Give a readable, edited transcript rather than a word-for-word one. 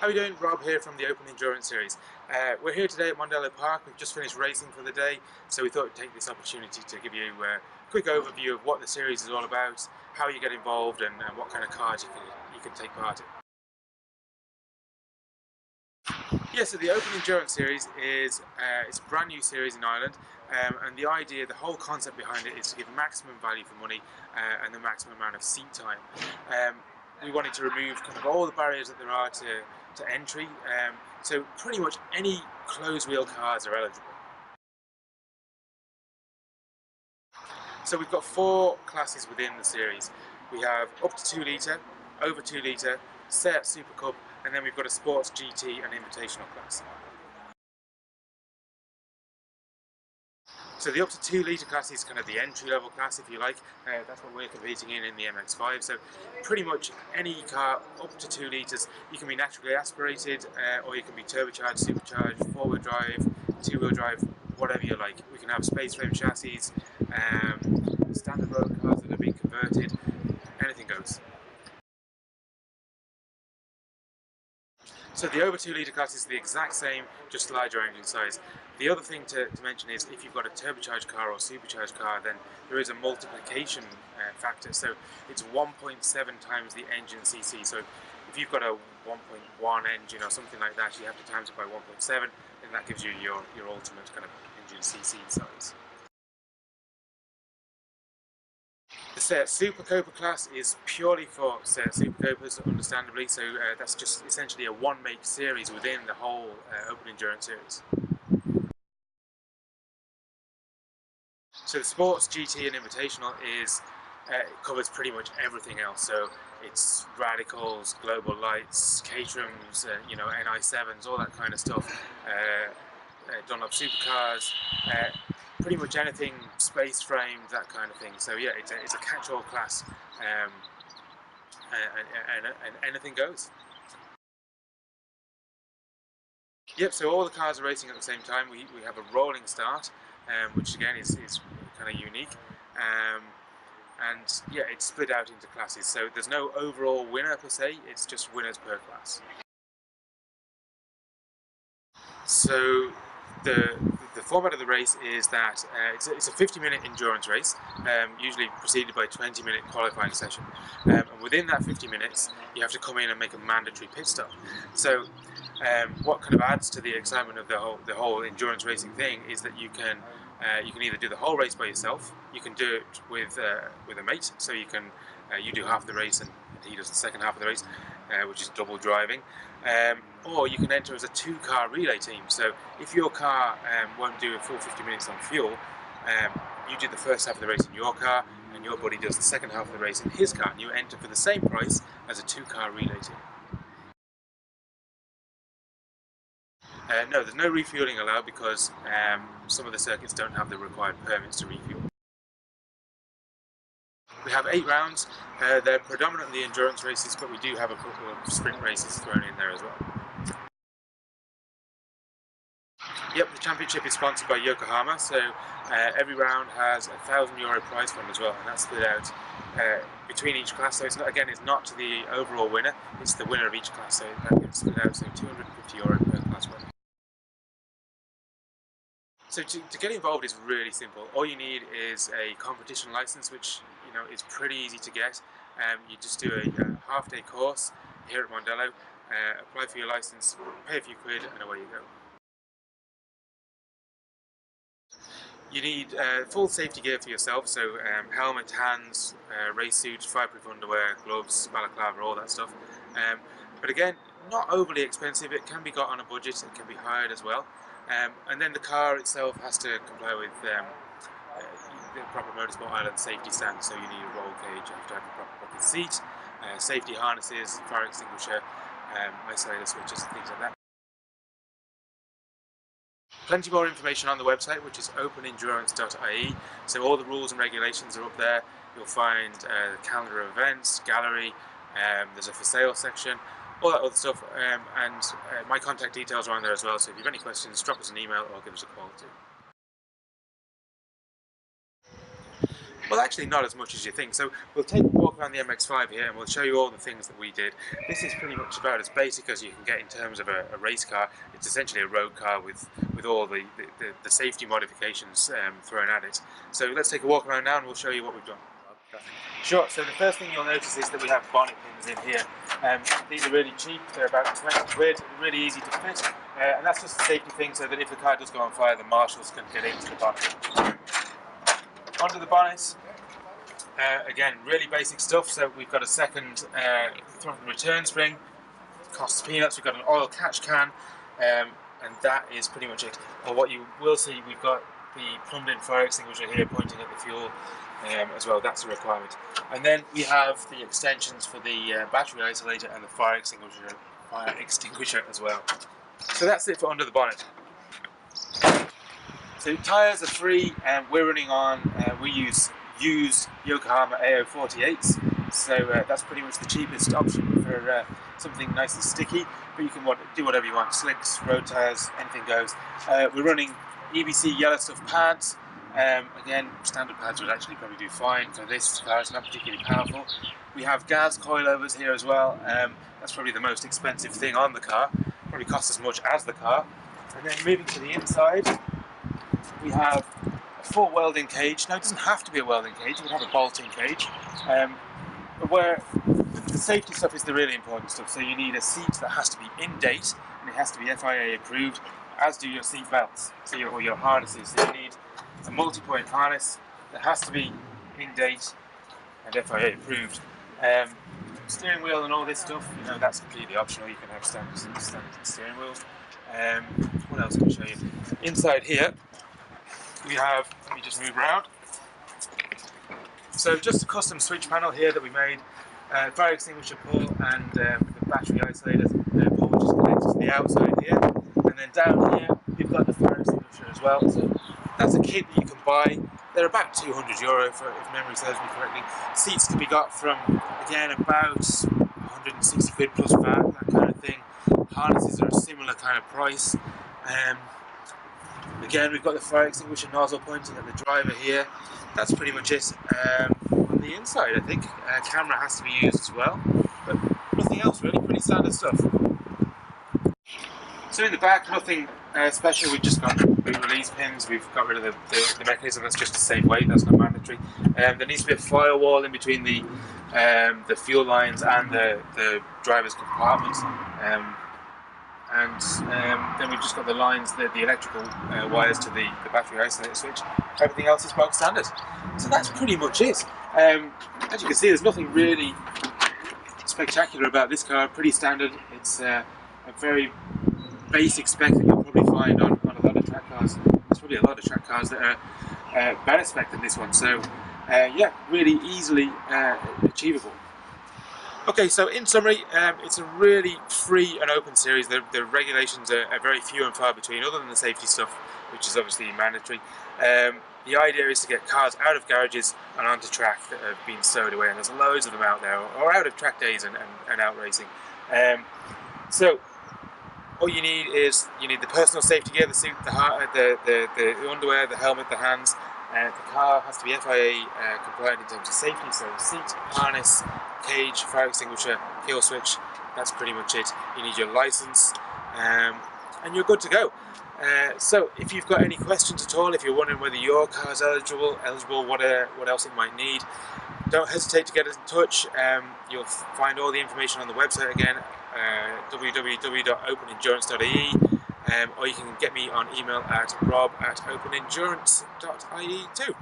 How are you doing? Rob here from the Open Endurance Series. We're here today at Mondello Park. We've just finished racing for the day, so we thought we'd take this opportunity to give you a quick overview of what the series is all about, how you get involved, and what kind of cars you can take part in. Yeah, so the Open Endurance Series is it's a brand new series in Ireland, and the idea, the whole concept behind it is to give maximum value for money and the maximum amount of seat time. We wanted to remove kind of all the barriers that there are to entry, so pretty much any closed wheel cars are eligible. So we've got 4 classes within the series. We have up to 2 litre, over 2 litre, Seat Super Cup, and then we've got a Sports GT and Invitational class. So the up to 2 litre class is kind of the entry level class, if you like. That's what we're competing in the MX-5. So pretty much any car up to 2 litres, you can be naturally aspirated, or you can be turbocharged, supercharged, 4-wheel drive, 2-wheel drive, whatever you like. We can have space frame chassis, standard road cars that have been converted, anything goes. So the over 2 litre class is the exact same, just larger engine size. The other thing to mention is if you've got a turbocharged car or supercharged car, then there is a multiplication factor. So it's 1.7 times the engine CC. So if you've got a 1.1 engine or something like that, you have to times it by 1.7, and that gives you your ultimate kind of engine CC size. The Seat Super Copa class is purely for Seat Super Copas, understandably, so that's just essentially a one-make series within the whole Open Endurance series. So the Sports GT and Invitational covers pretty much everything else. So it's Radicals, Global Lights, Caterhams, NI7s, all that kind of stuff. Dunlop Supercars, pretty much anything space framed, that kind of thing. So yeah, it's a catch-all class, and anything goes. Yep, so all the cars are racing at the same time. We have a rolling start, which again is kind of unique. And yeah, it's split out into classes. So there's no overall winner per se, it's just winners per class. So the format of the race is that it's a 50-minute endurance race, usually preceded by a 20-minute qualifying session. And within that 50 minutes, you have to come in and make a mandatory pit stop. So what kind of adds to the excitement of the whole endurance racing thing is that you can either do the whole race by yourself, you can do it with a mate, so you do half the race and he does the second half of the race, which is double driving, or you can enter as a 2-car relay team. So if your car won't do a full 50 minutes on fuel, you do the first half of the race in your car, and your buddy does the second half of the race in his car, and you enter for the same price as a 2-car relay team. No, there's no refueling allowed because some of the circuits don't have the required permits to refuel. We have 8 rounds. They're predominantly endurance races, but we do have a couple of sprint races thrown in there as well. Yep, the championship is sponsored by Yokohama, so every round has a €1,000 prize fund as well, and that's split out between each class. So it's not to the overall winner; it's the winner of each class. So that gets split out, so €250 per class win. So to get involved is really simple. All you need is a competition license, which is pretty easy to get. You just do a half-day course here at Mondello, apply for your license, pay a few quid, and away you go. You need full safety gear for yourself, so helmet, hands, race suit, fireproof underwear, gloves, balaclava, all that stuff. But again, not overly expensive. It can be got on a budget. It can be hired as well. And then the car itself has to comply with the proper Motorsport Ireland safety standards. So you need a roll cage, you have to have a proper bucket seat, safety harnesses, fire extinguisher, isolator switches, and things like that. Plenty more information on the website, which is openendurance.ie. So all the rules and regulations are up there. You'll find the calendar of events, gallery, there's a for sale section, all that other stuff, and my contact details are on there as well. So if you have any questions, drop us an email or give us a call too. Well, actually not as much as you think. So we'll take a walk walk around the MX-5 here and we'll show you all the things that we did. This is pretty much about as basic as you can get in terms of a race car. It's essentially a road car with all the safety modifications thrown at it. So let's take a walk around now and we'll show you what we've done. Sure, so the first thing you'll notice is that we have bonnet pins in here. These are really cheap, they're about 20 quid, really easy to fit, and that's just a safety thing so that if the car does go on fire, the marshals can get into the bonnet. Onto the bonnet, again, really basic stuff. So we've got a second throttle return spring, costs peanuts, we've got an oil catch can, and that is pretty much it. But what you will see, we've got the plumbed in fire extinguisher here pointing at the fuel as well, that's a requirement. And then we have the extensions for the battery isolator and the fire extinguisher as well. So that's it for under the bonnet. So tyres are free, and we're running on, we use used Yokohama AO48s, so that's pretty much the cheapest option for something nice and sticky, but you can do whatever you want, slicks, road tyres, anything goes. We're running EBC yellow stuff pads. Again, standard pads would actually probably do fine for this car, it's not particularly powerful. We have gas coilovers here as well, that's probably the most expensive thing on the car, probably costs as much as the car. And then moving to the inside, we have a full welding cage. Now it doesn't have to be a welding cage, we have a bolting cage, but where the safety stuff is the really important stuff. So you need a seat that has to be in date, and it has to be FIA approved, as do your seat belts, so or your harnesses. So you need a multi-point harness that has to be in date and FIA approved. Steering wheel and all this stuff, you know, that's completely optional. You can have standard steering wheel. What else can I show you? Inside here we have, let me just move around. So just a custom switch panel here that we made, fire extinguisher pull and the battery isolator pull, which is connected to the outside here. And then down here you've got the fire extinguisher as well. So that's a kit that you can buy. They're about €200 if memory serves me correctly. Seats can be got from, again, about 160 quid plus VAT, that kind of thing. Harnesses are a similar kind of price. Again, we've got the fire extinguisher nozzle pointing at the driver here. That's pretty much it. On the inside, I think, camera has to be used as well, but nothing else really, pretty standard stuff. So in the back, nothing special, we've just got boot release pins, we've got rid of the mechanism, that's just to save weight, that's not mandatory. There needs to be a firewall in between the fuel lines and the driver's compartment. Then we've just got the lines, the electrical wires to the battery isolator switch. Everything else is bog standard. So that's pretty much it. As you can see, there's nothing really spectacular about this car, pretty standard. It's a very basic spec that you'll probably find on a lot of track cars. There's probably a lot of track cars that are better spec than this one. So yeah, really easily achievable. Okay, so in summary, it's a really free and open series. The regulations are very few and far between, other than the safety stuff, which is obviously mandatory. The idea is to get cars out of garages and onto track that have been stowed away, and there's loads of them out there, or out of track days and out racing. So all you need is the personal safety gear, the suit, the underwear, the helmet, the hands. The car has to be FIA compliant in terms of safety, so seat, harness, cage, fire extinguisher, kill switch, that's pretty much it. You need your license, and you're good to go. So if you've got any questions at all, if you're wondering whether your car is eligible, what else it might need, don't hesitate to get in touch. You'll find all the information on the website again, www.openendurance.ie, or you can get me on email at rob@openendurance.ie too.